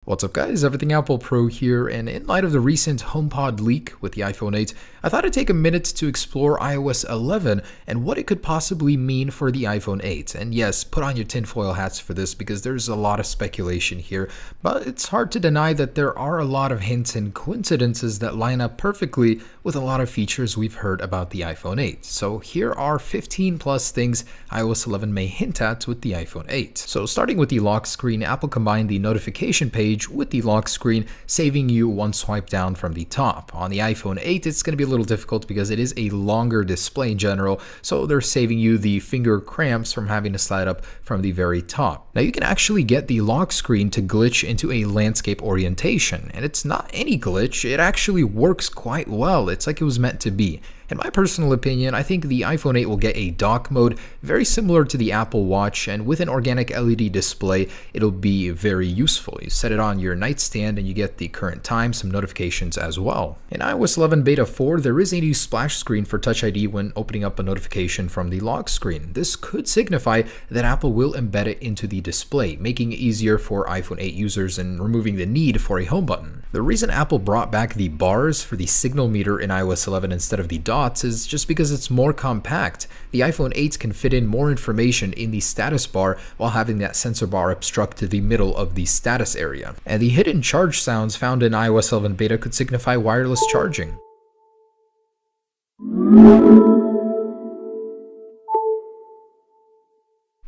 What's up guys, Everything Apple Pro here, and in light of the recent HomePod leak with the iPhone 8, I thought I'd take a minute to explore iOS 11 and what it could possibly mean for the iPhone 8. And yes, put on your tinfoil hats for this because there's a lot of speculation here, but it's hard to deny that there are a lot of hints and coincidences that line up perfectly with a lot of features we've heard about the iPhone 8. So here are 15 plus things iOS 11 may hint at with the iPhone 8. So starting with the lock screen, Apple combined the notification page with the lock screen, saving you one swipe down from the top. On the iPhone 8, it's going to be a little difficult because it is a longer display in general, so they're saving you the finger cramps from having to slide up from the very top. Now you can actually get the lock screen to glitch into a landscape orientation, and it's not any glitch, it actually works quite well. It's like it was meant to be. In my personal opinion, I think the iPhone 8 will get a dock mode very similar to the Apple Watch, and with an organic LED display, it'll be very useful. You set it on your nightstand and you get the current time, some notifications as well. In iOS 11 Beta 4, there is a new splash screen for Touch ID when opening up a notification from the lock screen. This could signify that Apple will embed it into the display, making it easier for iPhone 8 users and removing the need for a home button. The reason Apple brought back the bars for the signal meter in iOS 11 instead of the dots is just because it's more compact. The iPhone 8 can fit in more information in the status bar while having that sensor bar obstruct the middle of the status area. And the hidden charge sounds found in iOS 11 beta could signify wireless charging.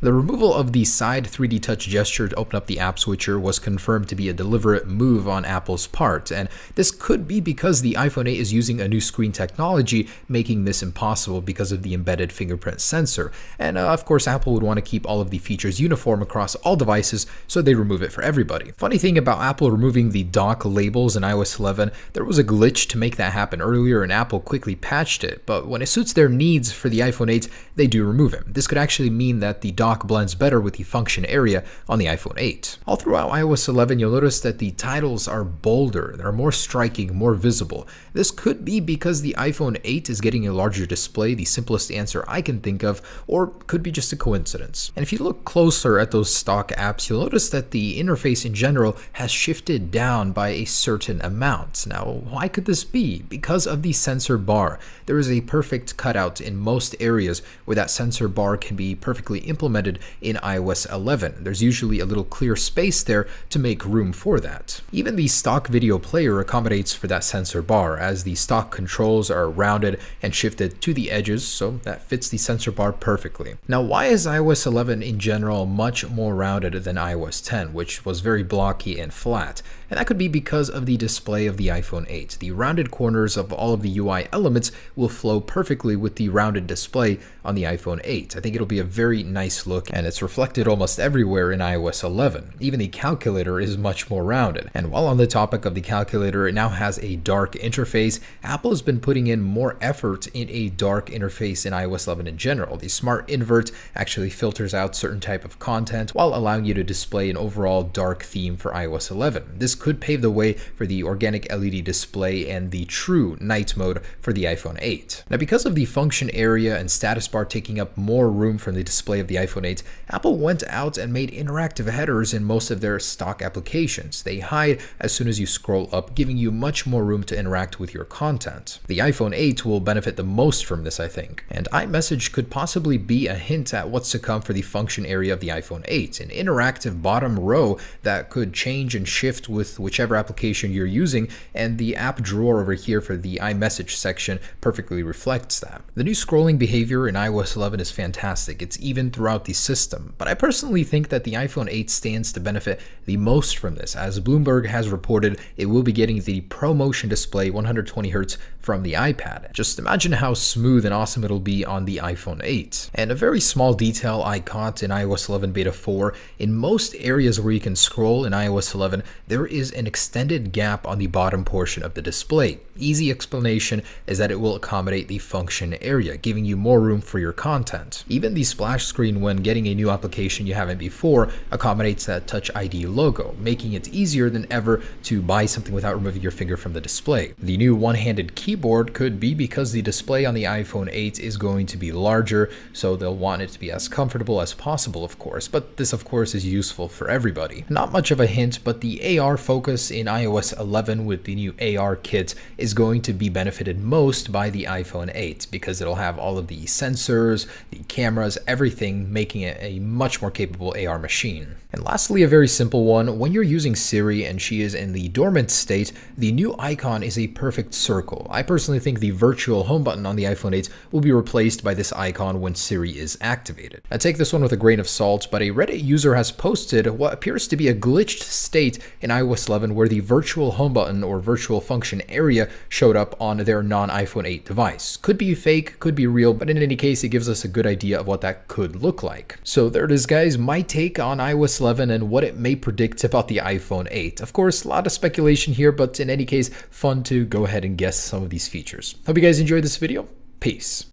The removal of the side 3D touch gesture to open up the app switcher was confirmed to be a deliberate move on Apple's part, and this could be because the iPhone 8 is using a new screen technology, making this impossible because of the embedded fingerprint sensor. And of course, Apple would want to keep all of the features uniform across all devices, so they remove it for everybody. Funny thing about Apple removing the dock labels in iOS 11, there was a glitch to make that happen earlier, and Apple quickly patched it, but when it suits their needs for the iPhone 8, they do remove it. This could actually mean that the dock blends better with the function area on the iPhone 8. All throughout iOS 11, you'll notice that the titles are bolder, they're more striking, more visible. This could be because the iPhone 8 is getting a larger display, the simplest answer I can think of, or could be just a coincidence. And if you look closer at those stock apps, you'll notice that the interface in general has shifted down by a certain amount. Now, why could this be? Because of the sensor bar. There is a perfect cutout in most areas where that sensor bar can be perfectly implemented in iOS 11. There's usually a little clear space there to make room for that. Even the stock video player accommodates for that sensor bar, as the stock controls are rounded and shifted to the edges, so that fits the sensor bar perfectly. Now, why is iOS 11 in general much more rounded than iOS 10, which was very blocky and flat? And that could be because of the display of the iPhone 8. The rounded corners of all of the UI elements will flow perfectly with the rounded display on the iPhone 8. I think it'll be a very nice look, and it's reflected almost everywhere in iOS 11. Even the calculator is much more rounded. And while on the topic of the calculator, it now has a dark interface. Apple has been putting in more effort in a dark interface in iOS 11 in general. The smart invert actually filters out certain type of content while allowing you to display an overall dark theme for iOS 11. This could pave the way for the organic LED display and the true night mode for the iPhone 8. Now, because of the function area and status bar taking up more room from the display of the iPhone 8, Apple went out and made interactive headers in most of their stock applications. They hide as soon as you scroll up, giving you much more room to interact with your content. The iPhone 8 will benefit the most from this, I think. And iMessage could possibly be a hint at what's to come for the function area of the iPhone 8, an interactive bottom row that could change and shift with whichever application you're using, and the app drawer over here for the iMessage section perfectly reflects that. The new scrolling behavior in iOS 11 is fantastic. It's even throughout the system, but I personally think that the iPhone 8 stands to benefit the most from this. As Bloomberg has reported, it will be getting the ProMotion display 120Hz from the iPad. Just imagine how smooth and awesome it'll be on the iPhone 8. And a very small detail I caught in iOS 11 Beta 4, in most areas where you can scroll in iOS 11, there is an extended gap on the bottom portion of the display. Easy explanation is that it will accommodate the function area, giving you more room for your content. Even the splash screen when when getting a new application you haven't before accommodates that Touch ID logo, making it easier than ever to buy something without removing your finger from the display. The new one-handed keyboard could be because the display on the iPhone 8 is going to be larger, so they'll want it to be as comfortable as possible, of course, but this of course is useful for everybody. Not much of a hint, but the AR focus in iOS 11 with the new AR kit is going to be benefited most by the iPhone 8 because it'll have all of the sensors, the cameras, everything, making it a much more capable AR machine. And lastly, a very simple one. When you're using Siri and she is in the dormant state, the new icon is a perfect circle. I personally think the virtual home button on the iPhone 8 will be replaced by this icon when Siri is activated. I take this one with a grain of salt, but a Reddit user has posted what appears to be a glitched state in iOS 11 where the virtual home button or virtual function area showed up on their non-iPhone 8 device. Could be fake, could be real, but in any case, it gives us a good idea of what that could look like. So there it is, guys, my take on iOS 11 and what it may predict about the iPhone 8. Of course, a lot of speculation here, but in any case, fun to go ahead and guess some of these features. Hope you guys enjoyed this video. Peace.